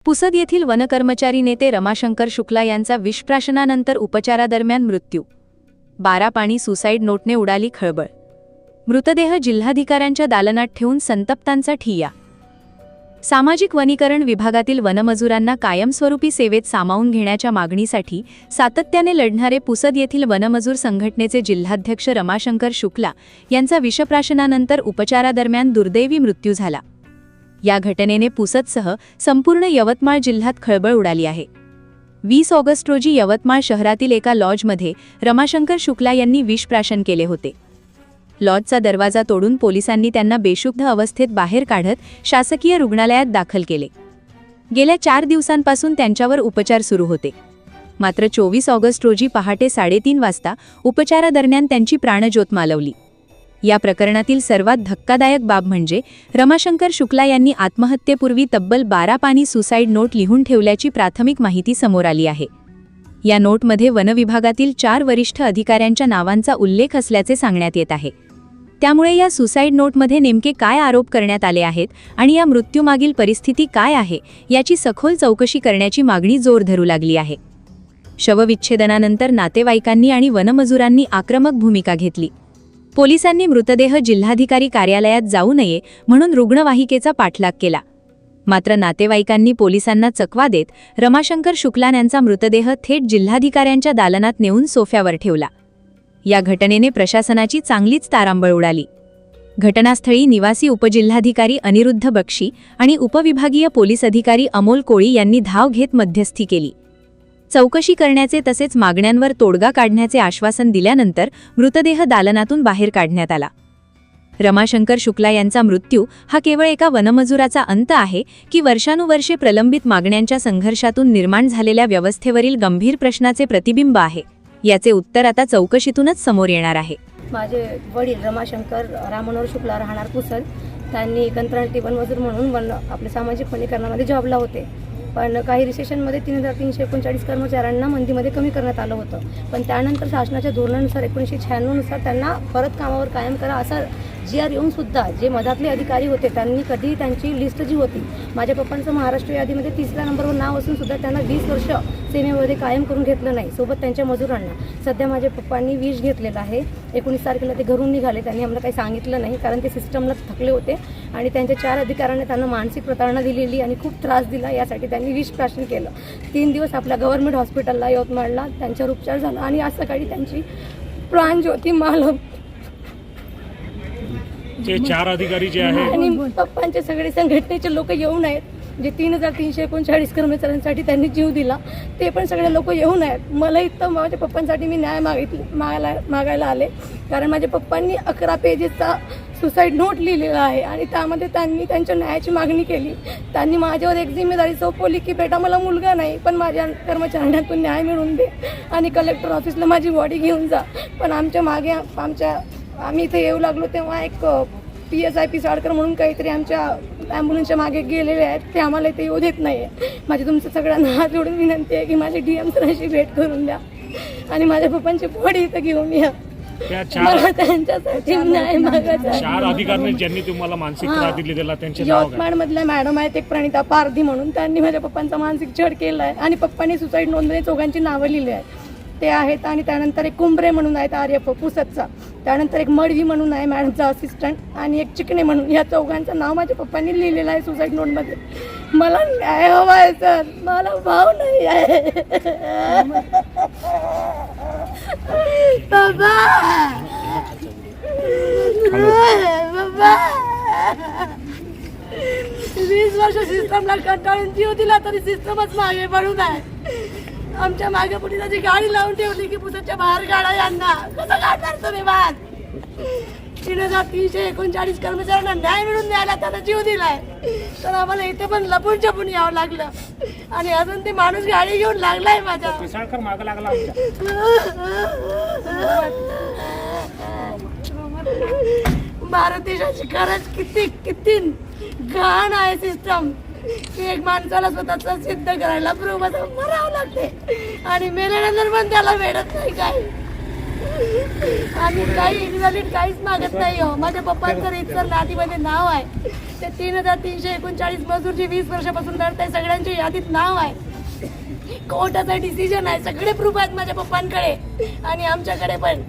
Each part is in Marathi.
पुसद येथील वनकर्मचारी नेते रमाशंकर शुक्ला यांचा विषप्राशनानंतर उपचारादरम्यान मृत्यू. 12 पाणी सुसाईड नोटने उडाली खळबळ. मृतदेह जिल्हाधिकाऱ्यांच्या दालनात ठेवून संतप्तांचा ठिय्या. सामाजिक वनीकरण विभागातील वनमजुरांना कायमस्वरूपी सेवेत सामावून घेण्याच्या मागणीसाठी सातत्याने लढणारे पुसद येथील वनमजूर संघटनेचे जिल्हाध्यक्ष रमाशंकर शुक्ला यांचा विषप्राशनानंतर उपचारादरम्यान दुर्दैवी मृत्यू झाला. या घटनेने पुसदसह संपूर्ण यवतमाळ जिल्ह्यात खळबळ उडाली आहे. 20 ऑगस्ट रोजी यवतमाळ शहरातील एका लॉजमध्ये रमाशंकर शुक्ला यांनी विषप्राशन केले होते. लॉजचा दरवाजा तोडून पोलिसांनी त्यांना बेशुद्ध अवस्थेत बाहेर काढत शासकीय रुग्णालयात दाखल केले. गेल्या 4 दिवसांपासून त्यांच्यावर उपचार सुरू होते. मात्र 24 ऑगस्ट रोजी पहाटे 3:30 वाजता उपचारादरम्यान त्यांची प्राणज्योत मालवली. या प्रकरणातील सर्वात धक्कादायक बाब म्हणजे रमाशंकर शुक्ला यांनी आत्महत्येपूर्वी तब्बल 12 पानी सुसाईड नोट लिहून ठेवल्याची प्राथमिक माहिती समोर आली आहे. या नोटमध्ये वनविभागातील 4 वरिष्ठ अधिकाऱ्यांच्या नावांचा उल्लेख असल्याचे सांगण्यात येत आहे. त्यामुळे या सुसाईड नोटमध्ये नेमके काय आरोप करण्यात आले आहेत आणि या मृत्यूमागील परिस्थिती काय आहे याची सखोल चौकशी करण्याची मागणी जोर धरू लागली आहे. शवविच्छेदनानंतर नातेवाईकांनी आणि वनमजुरांनी आक्रमक भूमिका घेतली. पोलिसांनी मृतदेह जिल्हाधिकारी कार्यालयात जाऊ नये म्हणून रुग्णवाहिकेचा पाठलाग केला. मात्र नातेवाईकांनी पोलिसांना चकवा देत रमाशंकर शुक्ला यांचा मृतदेह थेट जिल्हाधिकाऱ्यांच्या दालनात नेऊन सोफ्यावर ठेवला. या घटनेने प्रशासनाची चांगलीच तारांबळ उडाली. घटनास्थळी निवासी उपजिल्हाधिकारी अनिरुद्ध बक्षी आणि उपविभागीय पोलीस अधिकारी अमोल कोळी यांनी धाव घेत मध्यस्थी केली. चौकशी करण्याचे तसेच मागण्यांवर तोडगा काढण्याचे आश्वासन दिल्यानंतर मृतदेह दालनातून बाहेर काढण्यात आला. रमाशंकर शुक्ला यांचा मृत्यू हा केवळ एका वनमजुराचा अंत आहे की वर्षानुवर्षे प्रलंबित मागण्यांच्या संघर्षातून निर्माण झालेल्या व्यवस्थेवरील गंभीर प्रश्नाचे प्रतिबिंब आहे, याचे उत्तर आता चौकशीतूनच समोर येणार आहे. माझे वडील रमाशंकर राममनोहर शुक्ला राहणार पुसद, त्यांनी कंत्राटी वनमजूर म्हणून आपल्या सामाजिक वनीकरणामध्ये जॉबला होते. पण काही रिसेशनमध्ये 3339 कर्मचाऱ्यांना मंदीमध्ये कमी करण्यात आलं होतं. पण त्यानंतर शासनाच्या धोरणानुसार 1996 नुसार त्यांना परत कामावर कायम करा असा GR येऊन सुद्धा जे मधातले अधिकारी होते त्यांनी कधी त्यांची लिस्ट जी होती, माझ्या पप्पांचं महाराष्ट्र यादीमध्ये 3ऱ्या नंबरवर नाव असून सुद्धा त्यांना 20 वर्ष सेवेमध्ये कायम करून घेतलं नाही, सोबत त्यांच्या मजुरांना. सध्या माझ्या पप्पांनी विष घेतलेलं आहे. 19 तारखेला ते घरून निघाले. त्यांनी आम्हाला काही सांगितलं नाही कारण ते सिस्टमला थकले होते आणि त्यांच्या 4 अधिकाऱ्यांनी त्यांना मानसिक प्रताडणा दिलेली आणि खूप त्रास दिला. यासाठी त्यांनी विषप्राशन केलं. 3 दिवस आपल्या गव्हर्नमेंट हॉस्पिटलला यवतमाळला त्यांच्यावर उपचार झाला आणि आज सकाळी त्यांची प्राणज्योती मालव. जे 4 अधिकारी जे आहेत आणि पप्पांचे सगळे संघटनेचे लोक येऊन आहेत. जे 3339 कर्मचाऱ्यांसाठी त्यांनी जीव दिला ते पण सगळे लोक येऊन आहेत. मला इथं माझ्या पप्पांसाठी मी न्याय मागायला आले कारण माझ्या पप्पांनी 11 पेजेसचा सुसाईड नोट लिहिलेला आहे आणि त्यामध्ये त्यांनी त्यांच्या न्यायाची मागणी केली. त्यांनी माझ्यावर एक जिम्मेदारी सोपवली की बेटा मला मुलगा नाही पण माझ्या कर्मचाऱ्यांना तू न्याय मिळवून दे आणि कलेक्टर ऑफिसला माझी बॉडी घेऊन जा. पण आमच्या मागे आम्ही इथे येऊ लागलो तेव्हा एक PSI पिसाळकर म्हणून काहीतरी आमच्या ॲम्ब्युलन्सच्या मागे गेलेले आहेत. ते आम्हाला इथे येऊ देत नाही आहे. माझी तुमचं सगळ्यांना हात जोडून विनंती आहे की माझी DM सरांशी भेट करून द्या आणि माझ्या पप्पांची बॉडी इथं घेऊन या. त्यांच्यासाठी न्याय मागायचा. 4 अधिकाऱ्यांनी ज्यांनी तुम्हाला मानसिक त्रास दिलेला त्यांचे नाव काय? यवतमाळमधल्या मॅडम आहेत एक प्रणिता पारधी म्हणून, त्यांनी माझ्या पप्पांचा मानसिक छळ केला आहे आणि पप्पांनी सुसाईड नोंदमध्ये 4घांची नावं लिहिली आहेत ते आहेत. आणि त्यानंतर एक कुंभरे म्हणून आहेत ARF पुसदचा. त्यानंतर एक मडवी म्हणून आहे मॅडमचा असिस्टंट आणि एक चिकणे म्हणून. या 4घांचं नाव माझ्या पप्पांनी लिहिलेलं आहे सुसाईड नोटमध्ये. मला न्याय हवा आहे सर, मला भाव नाही आहे. बाबा बाबा 20 वर्ष सिस्टमला कंटाळून जीव दिला तरी सिस्टमच मागे पडून आहे. आमच्या मागे पोलिसाची गाडी लावून ठेवली की पुसदच्या बाहेर काढा यांना. कसं काढणार तुम्ही बाहेर? 3339 कर्मचाऱ्यांना न्याय मिळून द्यायला त्यांना जीव दिलाय तर आम्हाला इथे पण लपून छपून यावं लागलं आणि अजून ते माणूस गाडी घेऊन लागलाय माझ्या. भारत देशाची खरंच किती घाण आहे सिस्टम की एक माणसाला स्वतःच सिद्ध करायला प्रूव्ह मरावं लागते आणि मेल्यानंतर पण त्याला भेटत नाही काय. आम्ही काही इन्व्हॅलिड काहीच मागत नाही हो. माझ्या पप्पांचं इतर नादीमध्ये नाव आहे. ते 3,339 मजूर जे 20 वर्षापासून लढत आहे सगळ्यांच्या यादीत नाव आहे. कोर्टाचा डिसिजन आहे. सगळे प्रूफ आहेत माझ्या पप्पांकडे आणि आमच्याकडे पण.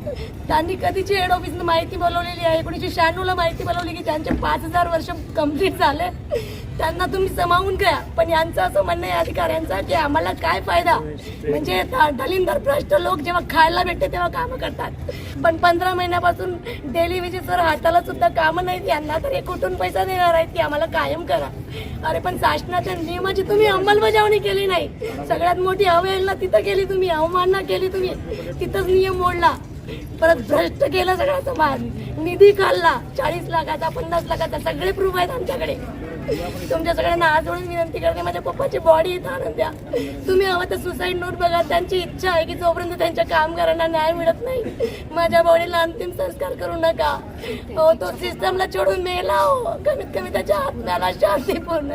त्यांनी कधीची हेड ऑफिसनं माहिती बोलवलेली आहे. 1996ला माहिती बोलवली की त्यांचे 5,000 वर्ष कंप्लीट झाले, त्यांना तुम्ही समावून घ्या. पण यांचं असं म्हणणं आहे अधिकाऱ्यांचं की आम्हाला काय फायदा, म्हणजे दलिंदर भ्रष्ट लोक जेव्हा खायला भेटते तेव्हा कामं करतात, पण 15 महिन्यापासून डेली वेजेसवर हाताला सुद्धा कामं नाहीत यांना, तर हे कुठून पैसा देणार आहेत की आम्हाला कायम करा. अरे पण शासनाच्या नियमाची तुम्ही अंमलबजावणी केली नाही. सगळ्यात मोठी अवहेलना तिथं केली तुम्ही, अवमानना केली तुम्ही, तिथंच नियम मोडला. परत भ्रष्ट केलं सगळा समाज, निधी खाल्ला 40 लाखाचा 50 लाखाचा, सगळे प्रूफ आहेत आमच्याकडे. तुमच्या सगळ्यांना हात जोडून विनंती करते, माझ्या पप्पाची बॉडी इथं आणून द्या. तुम्ही हवं तर सुसाईड नोट बघा. त्यांची इच्छा आहे की जोपर्यंत त्यांच्या कामगारांना न्याय मिळत नाही माझ्या बॉडीला अंतिम संस्कार करू नका. हो, तो सिस्टमला चढून मेला हो, कमीत कमी त्याच्या आत्म्याला शांती पूर्ण